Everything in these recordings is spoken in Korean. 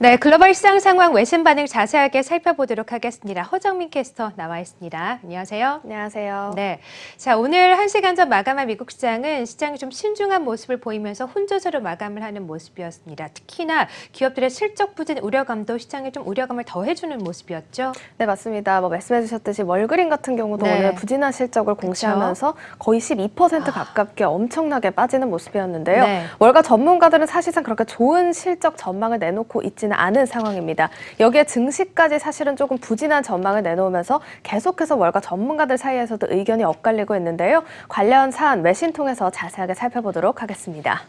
네, 글로벌 시장 상황 외신 반응 자세하게 살펴보도록 하겠습니다. 허정민 캐스터 나와 있습니다. 안녕하세요. 안녕하세요. 네, 자 오늘 1시간 전 마감한 미국 시장은 시장이 좀 신중한 모습을 보이면서 혼조세로 마감을 하는 모습이었습니다. 특히나 기업들의 실적 부진 우려감도 시장에 좀 우려감을 더해주는 모습이었죠. 네, 맞습니다. 말씀해 주셨듯이 월그린 같은 경우도 오늘 부진한 실적을 공시하면서 거의 12% 가깝게 엄청나게 빠지는 모습이었는데요. 월가 전문가들은 사실상 그렇게 좋은 실적 전망을 내놓고 있지는 않은 상황입니다. 여기에 증시까지 사실은 조금 부진한 전망을 내놓으면서 계속해서 월가 전문가들 사이에서도 의견이 엇갈리고 있는데요. 관련 사안 외신 통해서 자세하게 살펴보도록 하겠습니다.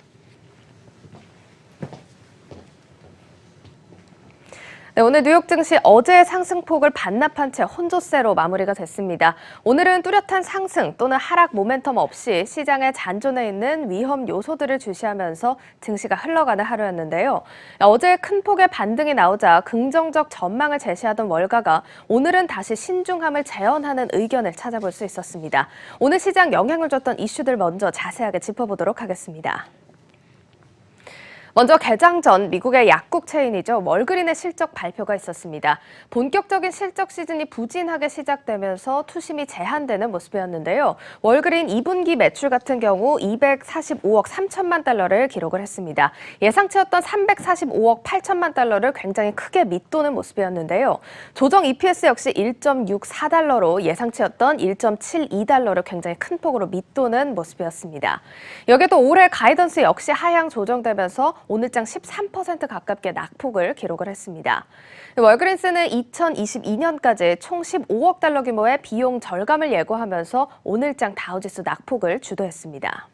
네, 오늘 뉴욕 증시 어제의 상승폭을 반납한 채 혼조세로 마무리가 됐습니다. 오늘은 뚜렷한 상승 또는 하락 모멘텀 없이 시장에 잔존해 있는 위험 요소들을 주시하면서 증시가 흘러가는 하루였는데요. 어제 큰 폭의 반등이 나오자 긍정적 전망을 제시하던 월가가 오늘은 다시 신중함을 재현하는 의견을 찾아볼 수 있었습니다. 오늘 시장 영향을 줬던 이슈들 먼저 자세하게 짚어보도록 하겠습니다. 먼저 개장 전 미국의 약국 체인이죠. 월그린의 실적 발표가 있었습니다. 본격적인 실적 시즌이 부진하게 시작되면서 투심이 제한되는 모습이었는데요. 월그린 2분기 매출 같은 경우 245억 3천만 달러를 기록을 했습니다. 예상치였던 345억 8천만 달러를 굉장히 크게 밑도는 모습이었는데요. 조정 EPS 역시 1.64달러로 예상치였던 1.72달러를 굉장히 큰 폭으로 밑도는 모습이었습니다. 여기에도 올해 가이던스 역시 하향 조정되면서 오늘장 13% 가깝게 낙폭을 기록을 했습니다. 월그린스는 2022년까지 총 15억 달러 규모의 비용 절감을 예고하면서 오늘장 다우지수 낙폭을 주도했습니다.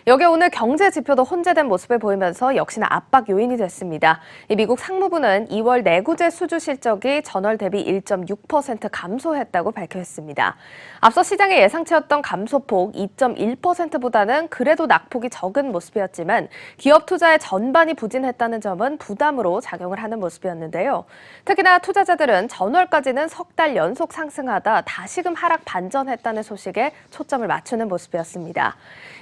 여기에 오늘 경제 지표도 혼재된 모습을 보이면서 역시나 압박 요인이 됐습니다. 미국 상무부는 2월 내구재 수주 실적이 전월 대비 1.6% 감소했다고 발표했습니다. 앞서 시장의 예상치였던 감소폭 2.1%보다는 그래도 낙폭이 적은 모습이었지만 기업 투자의 전반이 부진했다는 점은 부담으로 작용을 하는 모습이었는데요. 특히나 투자자들은 전월까지는 석 달 연속 상승하다 다시금 하락 반전했다는 소식에 초점을 맞추는 모습이었습니다.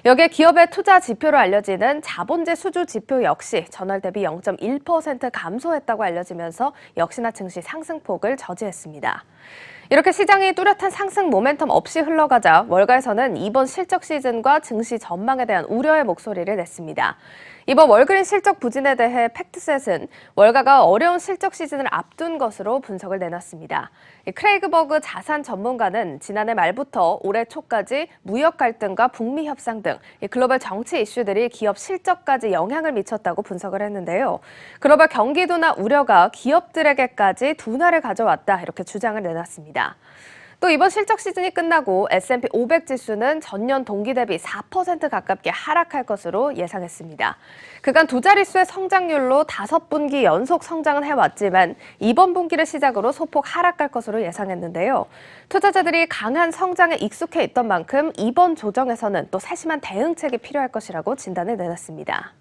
여기에 기업의 투자 지표로 알려지는 자본재 수주 지표 역시 전월 대비 0.1% 감소했다고 알려지면서 역시나 증시 상승폭을 저지했습니다. 이렇게 시장이 뚜렷한 상승 모멘텀 없이 흘러가자 월가에서는 이번 실적 시즌과 증시 전망에 대한 우려의 목소리를 냈습니다. 이번 월그린 실적 부진에 대해 팩트셋은 월가가 어려운 실적 시즌을 앞둔 것으로 분석을 내놨습니다. 크레이그 버그 자산 전문가는 지난해 말부터 올해 초까지 무역 갈등과 북미 협상 등 글로벌 정치 이슈들이 기업 실적까지 영향을 미쳤다고 분석을 했는데요. 글로벌 경기도나 우려가 기업들에게까지 둔화를 가져왔다 이렇게 주장을 내놨습니다. 또 이번 실적 시즌이 끝나고 S&P 500 지수는 전년 동기 대비 4% 가깝게 하락할 것으로 예상했습니다. 그간 두 자릿수의 성장률로 5분기 연속 성장은 해왔지만 이번 분기를 시작으로 소폭 하락할 것으로 예상했는데요. 투자자들이 강한 성장에 익숙해 있던 만큼 이번 조정에서는 또 세심한 대응책이 필요할 것이라고 진단을 내놨습니다.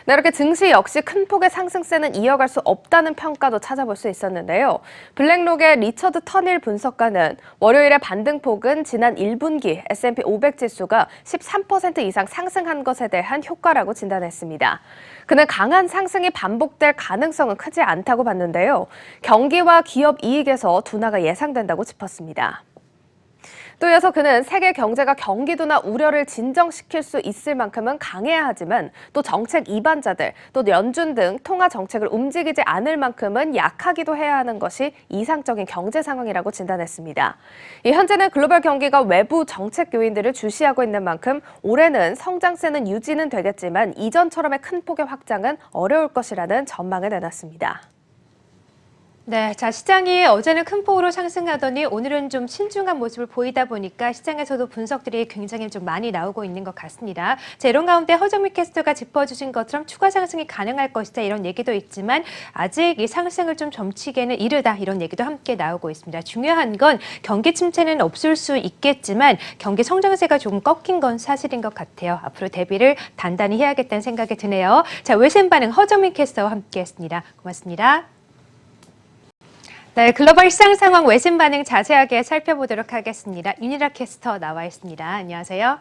네, 이렇게 증시 역시 큰 폭의 상승세는 이어갈 수 없다는 평가도 찾아볼 수 있었는데요. 블랙록의 리처드 터닐 분석가는 월요일의 반등폭은 지난 1분기 S&P 500 지수가 13% 이상 상승한 것에 대한 효과라고 진단했습니다. 그는 강한 상승이 반복될 가능성은 크지 않다고 봤는데요. 경기와 기업 이익에서 둔화가 예상된다고 짚었습니다. 또 이어서 그는 세계 경제가 경기도나 우려를 진정시킬 수 있을 만큼은 강해야 하지만 또 정책 이반자들, 또 연준 등 통화 정책을 움직이지 않을 만큼은 약하기도 해야 하는 것이 이상적인 경제 상황이라고 진단했습니다. 현재는 글로벌 경기가 외부 정책 요인들을 주시하고 있는 만큼 올해는 성장세는 유지는 되겠지만 이전처럼의 큰 폭의 확장은 어려울 것이라는 전망을 내놨습니다. 네, 자 시장이 어제는 큰 폭으로 상승하더니 오늘은 좀 신중한 모습을 보이다 보니까 시장에서도 분석들이 굉장히 좀 많이 나오고 있는 것 같습니다. 자, 이런 가운데 허정민 캐스터가 짚어주신 것처럼 추가 상승이 가능할 것이다 이런 얘기도 있지만 아직 이 상승을 좀 점치기에는 이르다 이런 얘기도 함께 나오고 있습니다. 중요한 건 경기 침체는 없을 수 있겠지만 경기 성장세가 조금 꺾인 건 사실인 것 같아요. 앞으로 대비를 단단히 해야겠다는 생각이 드네요. 자, 외신 반응 허정민 캐스터와 함께했습니다. 고맙습니다. 네, 글로벌 시장 상황 외신 반응 자세하게 살펴보도록 하겠습니다. 윤희라 캐스터 나와 있습니다. 안녕하세요.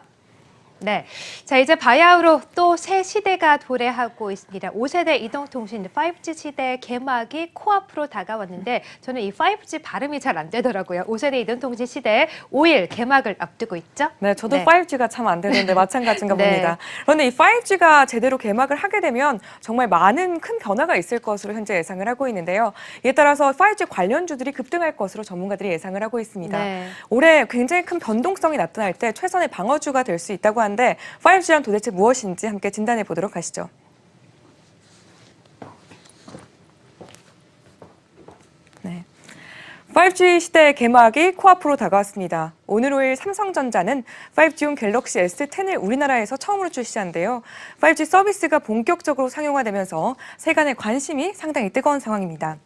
네. 자, 이제 바야흐로 또 새 시대가 도래하고 있습니다. 5세대 이동통신 5G 시대의 개막이 코앞으로 다가왔는데 저는 이 5G 발음이 잘 안 되더라고요. 5세대 이동통신 시대 5일 개막을 앞두고 있죠. 네, 저도 네. 5G가 참 안 되는데 마찬가지인가 네. 봅니다. 그런데 이 5G가 제대로 개막을 하게 되면 정말 많은 큰 변화가 있을 것으로 현재 예상을 하고 있는데요. 이에 따라서 5G 관련주들이 급등할 것으로 전문가들이 예상을 하고 있습니다. 네. 올해 굉장히 큰 변동성이 나타날 때 최선의 방어주가 될 수 있다고 하는데 5G란 도대체 무엇인지 함께 진단해 보도록 하시죠. 네. 5G 시대의 개막이 코앞으로 다가왔습니다. 오늘 5일 삼성전자는 5G용 갤럭시 S10을 우리나라에서 처음으로 출시한데요. 5G 서비스가 본격적으로 상용화되면서 세간의 관심이 상당히 뜨거운 상황입니다.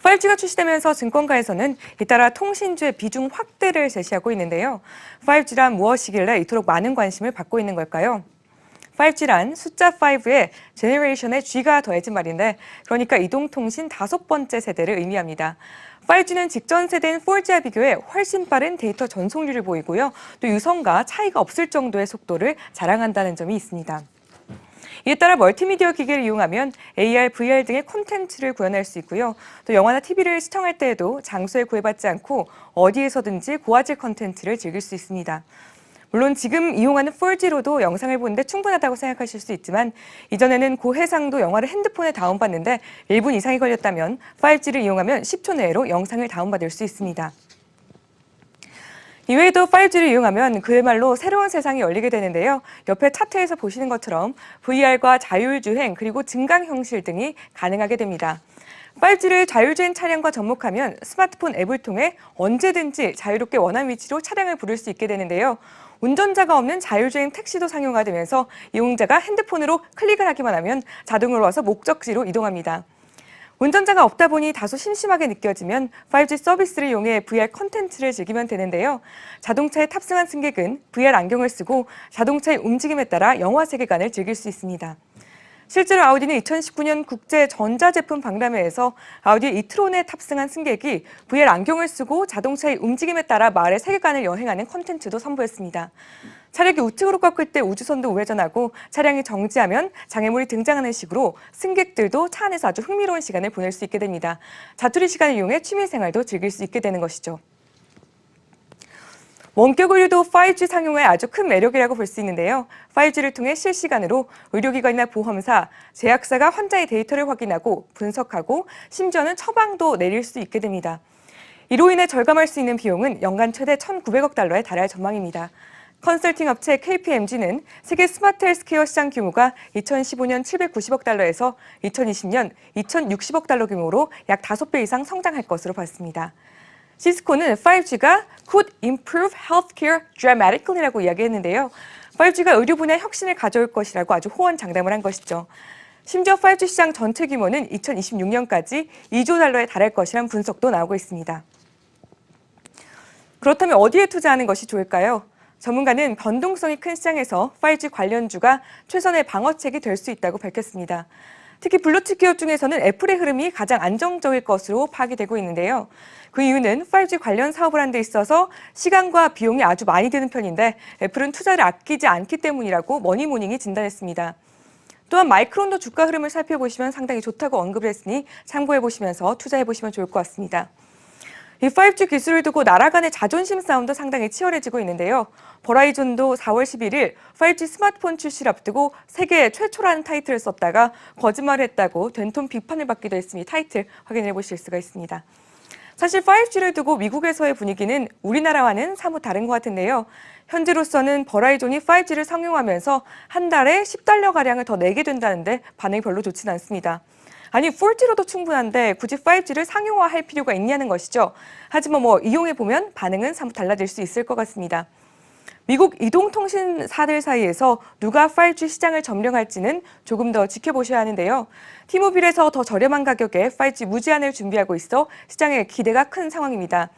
5G가 출시되면서 증권가에서는 잇따라 통신주의 비중 확대를 제시하고 있는데요. 5G란 무엇이길래 이토록 많은 관심을 받고 있는 걸까요? 5G란 숫자 5에 제너레이션의 G가 더해진 말인데 그러니까 이동통신 5번째 세대를 의미합니다. 5G는 직전 세대인 4G와 비교해 훨씬 빠른 데이터 전송률을 보이고요. 또 유선과 차이가 없을 정도의 속도를 자랑한다는 점이 있습니다. 이에 따라 멀티미디어 기기를 이용하면 AR, VR 등의 콘텐츠를 구현할 수 있고요. 또 영화나 TV를 시청할 때에도 장소에 구애받지 않고 어디에서든지 고화질 콘텐츠를 즐길 수 있습니다. 물론 지금 이용하는 4G로도 영상을 보는데 충분하다고 생각하실 수 있지만 이전에는 고해상도 영화를 핸드폰에 다운받는데 1분 이상이 걸렸다면 5G를 이용하면 10초 내로 영상을 다운받을 수 있습니다. 이외에도 5G를 이용하면 그야말로 새로운 세상이 열리게 되는데요. 옆에 차트에서 보시는 것처럼 VR과 자율주행 그리고 증강현실 등이 가능하게 됩니다. 5G를 자율주행 차량과 접목하면 스마트폰 앱을 통해 언제든지 자유롭게 원하는 위치로 차량을 부를 수 있게 되는데요. 운전자가 없는 자율주행 택시도 상용화 되면서 이용자가 핸드폰으로 클릭을 하기만 하면 자동으로 와서 목적지로 이동합니다. 운전자가 없다 보니 다소 심심하게 느껴지면 5G 서비스를 이용해 VR 콘텐츠를 즐기면 되는데요. 자동차에 탑승한 승객은 VR 안경을 쓰고 자동차의 움직임에 따라 영화 세계관을 즐길 수 있습니다. 실제로 아우디는 2019년 국제 전자제품 박람회에서 아우디 이트론에 탑승한 승객이 VR 안경을 쓰고 자동차의 움직임에 따라 마을의 세계관을 여행하는 콘텐츠도 선보였습니다. 차량이 우측으로 꺾을 때 우주선도 우회전하고 차량이 정지하면 장애물이 등장하는 식으로 승객들도 차 안에서 아주 흥미로운 시간을 보낼 수 있게 됩니다. 자투리 시간을 이용해 취미생활도 즐길 수 있게 되는 것이죠. 원격 의료도 5G 상용화의 아주 큰 매력이라고 볼 수 있는데요. 5G를 통해 실시간으로 의료기관이나 보험사, 제약사가 환자의 데이터를 확인하고 분석하고 심지어는 처방도 내릴 수 있게 됩니다. 이로 인해 절감할 수 있는 비용은 연간 최대 1,900억 달러에 달할 전망입니다. 컨설팅 업체 KPMG는 세계 스마트 헬스케어 시장 규모가 2015년 790억 달러에서 2020년 2,060억 달러 규모로 약 5배 이상 성장할 것으로 봤습니다. 시스코는 5G가 could improve healthcare dramatically라고 이야기했는데요. 5G가 의료 분야에 혁신을 가져올 것이라고 아주 호언장담을 한 것이죠. 심지어 5G 시장 전체 규모는 2026년까지 2조 달러에 달할 것이란 분석도 나오고 있습니다. 그렇다면 어디에 투자하는 것이 좋을까요? 전문가는 변동성이 큰 시장에서 5G 관련주가 최선의 방어책이 될 수 있다고 밝혔습니다. 특히 블루칩 기업 중에서는 애플의 흐름이 가장 안정적일 것으로 파악이 되고 있는데요. 그 이유는 5G 관련 사업을 하는 데 있어서 시간과 비용이 아주 많이 드는 편인데 애플은 투자를 아끼지 않기 때문이라고 머니모닝이 진단했습니다. 또한 마이크론도 주가 흐름을 살펴보시면 상당히 좋다고 언급을 했으니 참고해보시면서 투자해보시면 좋을 것 같습니다. 이 5G 기술을 두고 나라 간의 자존심 싸움도 상당히 치열해지고 있는데요. 버라이즌도 4월 11일 5G 스마트폰 출시를 앞두고 세계 최초라는 타이틀을 썼다가 거짓말을 했다고 된통 비판을 받기도 했으니 타이틀 확인해 보실 수가 있습니다. 사실 5G를 두고 미국에서의 분위기는 우리나라와는 사뭇 다른 것 같은데요. 현재로서는 버라이즌이 5G를 상용하면서 한 달에 10달러가량을 더 내게 된다는데 반응이 별로 좋지는 않습니다. 아니 4G로도 충분한데 굳이 5G를 상용화할 필요가 있냐는 것이죠. 하지만 이용해보면 반응은 사뭇 달라질 수 있을 것 같습니다. 미국 이동통신사들 사이에서 누가 5G 시장을 점령할지는 조금 더 지켜보셔야 하는데요. 티모빌에서 더 저렴한 가격에 5G 무제한을 준비하고 있어 시장에 기대가 큰 상황입니다.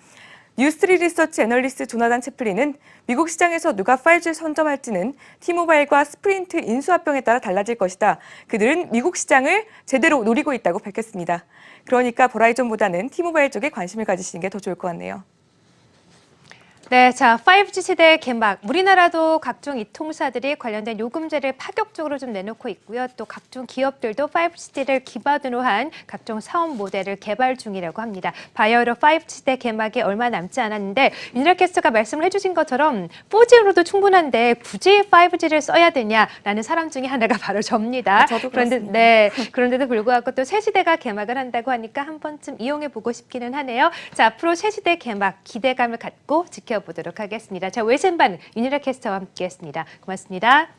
뉴스트리 리서치 애널리스트 조나단 채플린은 미국 시장에서 누가 5G를 선점할지는 티모바일과 스프린트 인수합병에 따라 달라질 것이다. 그들은 미국 시장을 제대로 노리고 있다고 밝혔습니다. 그러니까 버라이즌보다는 티모바일 쪽에 관심을 가지시는 게 더 좋을 것 같네요. 네, 자, 5G 시대 개막. 우리나라도 각종 이통사들이 관련된 요금제를 파격적으로 좀 내놓고 있고요. 또 각종 기업들도 5G 시대를 기반으로 한 각종 사업 모델을 개발 중이라고 합니다. 바이오로 5G 시대 개막이 얼마 남지 않았는데 윤희라 캐스터가 말씀을 해주신 것처럼 4G로도 충분한데 굳이 5G를 써야 되냐라는 사람 중에 하나가 바로 접니다. 저도 그런데 그렇습니다. 네, 그런데도 불구하고 또 새 시대가 개막을 한다고 하니까 한 번쯤 이용해 보고 싶기는 하네요. 자, 앞으로 새 시대 개막 기대감을 갖고 지켜보도록 하겠습니다. 자, 외신반 윤희라 캐스터와 함께했습니다. 고맙습니다.